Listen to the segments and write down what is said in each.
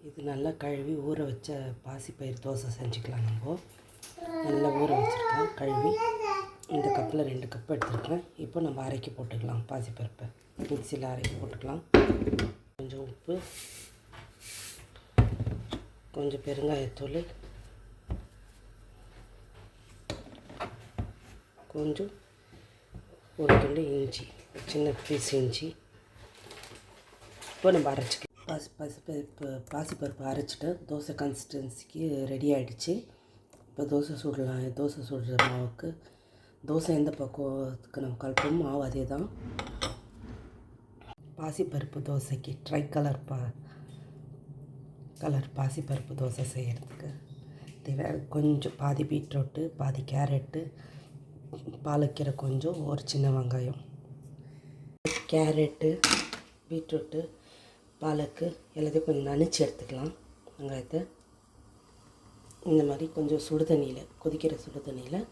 இது நல்லா கழுவி ஊற வச்ச பாசிப்பயிறு தோசை செஞ்சுக்கலாம். நம்ம நல்லா ஊற வச்சுருக்கேன் கழுவி. இந்த கப்பில் 2 கப் எடுத்துருக்கேன். இப்போ நம்ம அரைக்கி போட்டுக்கலாம். பாசிப்பருப்பை மிக்சியில் அரைக்கி போட்டுக்கலாம். கொஞ்சம் உப்பு, கொஞ்சம் பெருங்காயத்தூள், கொஞ்சம் ஒரு துண்டு இஞ்சி, சின்ன பீஸ் இஞ்சி. இப்போ நம்ம அரைச்சிக்கலாம். பாசிப்பருப்பு அரைச்சிட்டு தோசை கன்சிஸ்டன்சிக்கு ரெடி ஆகிடுச்சு. இப்போ தோசை சுடலாம். தோசை சுடுற மாவுக்கு தோசை எந்த பக்குவத்துக்கு நம்ம கலப்போம் மாவு அதே தான். பாசிப்பருப்பு தோசைக்கு ட்ரை கலர் பாசிப்பருப்பு தோசை செய்கிறதுக்கு தேவை கொஞ்சம் பாதி பீட்ரூட்டு, பாதி கேரட்டு, பாலக்கீரை கொஞ்சம், ஒரு சின்ன வெங்காயம். கேரட்டு, பீட்ரூட்டு, பாலக்கு எல்லாத்தையும் கொஞ்சம் நனைச்சி எடுத்துக்கலாம். வெங்காயத்தை இந்த மாதிரி கொஞ்சம் சுடு தண்ணியில், கொதிக்கிற சுடு தண்ணியில்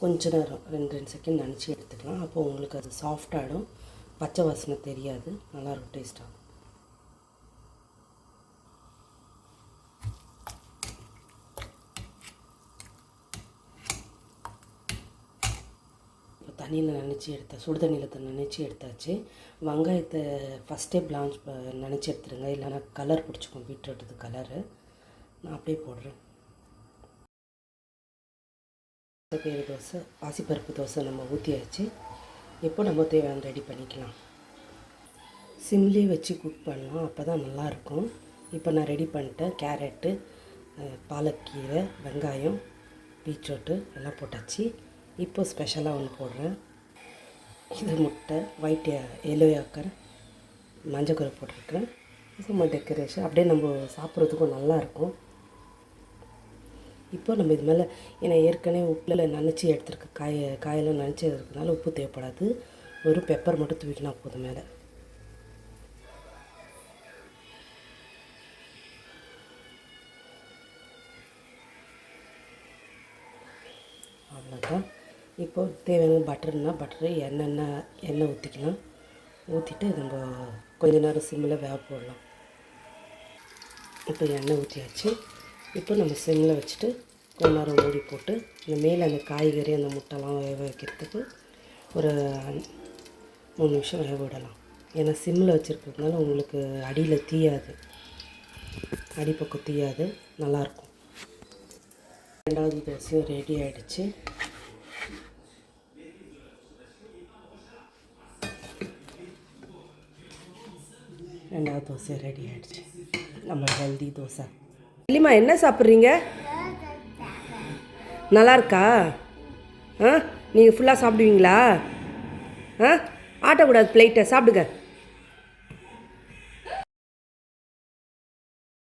கொஞ்ச நேரம் 2 செகண்ட் நனைச்சி எடுத்துக்கலாம். அப்போது உங்களுக்கு அது சாஃப்டாகிடும், பச்சை வாசனை தெரியாது, நல்லாயிருக்கும் டேஸ்ட்டாக. இப்போ தண்ணியில் நனைச்சி சுடு தண்ணியில் நனைச்சி எடுத்தாச்சு. வெங்காயத்தை ஃபஸ்ட்டே பிளான்ச் நனைச்சி எடுத்துருங்க, இல்லைனா கலர் பிடிச்சிக்கும் பீட்ரூட்டுக்கு கலரு. நான் அப்படியே போடுறேன். பயிறு தோசை, பாசிப்பருப்பு தோசை நம்ம ஊற்றியாச்சு. இப்போ நம்ம தேவையான ரெடி பண்ணிக்கலாம். சிம்லேயே வச்சு குக் பண்ணலாம், அப்போ தான் நல்லாயிருக்கும். இப்போ நான் ரெடி பண்ணிட்டேன். கேரட்டு, பாலக்கீரை, வெங்காயம், பீட்ரூட்டு எல்லாம் போட்டாச்சு. இப்போ ஸ்பெஷலாக ஒன்று போடுறேன். இது முட்டை, ஒயிட் எல்லோ ஆக்கர், மஞ்சள் போட்டிருக்கேன். சும்மா டெக்கரேஷன், அப்படியே நம்ம சாப்பிட்றதுக்கும் நல்லாயிருக்கும். இப்போ நம்ம இது மேலே, ஏன்னா ஏற்கனவே உப்பில் நனைச்சி எடுத்துருக்கு, காயெல்லாம் நனைச்சி இருக்கிறதுனால உப்பு தேவைப்படாது. ஒரு பெப்பர் மட்டும் தூக்கினா போதும் மேலே. அவ்வளோதான். இப்போ தேவையான பட்டர்னால் பட்டரு, எண்ணெய் ஊற்றிக்கலாம். ஊற்றிட்டு நம்ம கொஞ்ச நேரம் சிம்மில் வேக போடலாம். இப்போ எண்ணெய் ஊற்றியாச்சு. இப்போ நம்ம சிம்மில் வச்சுட்டு கொஞ்ச நேரம் மூடி போட்டு இந்த மேலே அந்த காய்கறி அந்த முட்டைலாம் வேக வைக்கிறதுக்கு ஒரு 3 நிமிஷம் வேக விடலாம். ஏன்னா சிம்மில் வச்சுருக்கிறதுனால உங்களுக்கு அடியில் தீயாது, அடிப்பக்கம் தீயாது, நல்லாயிருக்கும். 2வது தோசையும் ரெடி ஆகிடுச்சு. ரெண்டாவது தோசை ரெடி ஆகிடுச்சு. நம்ம ஹெல்தி தோசை. இல்லைம்மா, என்ன சாப்பிட்றீங்க? நல்லா இருக்கா? நீங்கள் ஃபுல்லாக சாப்பிடுவீங்களா? ஆட்டக்கூடாது, பிளேட்டை சாப்பிடுங்க.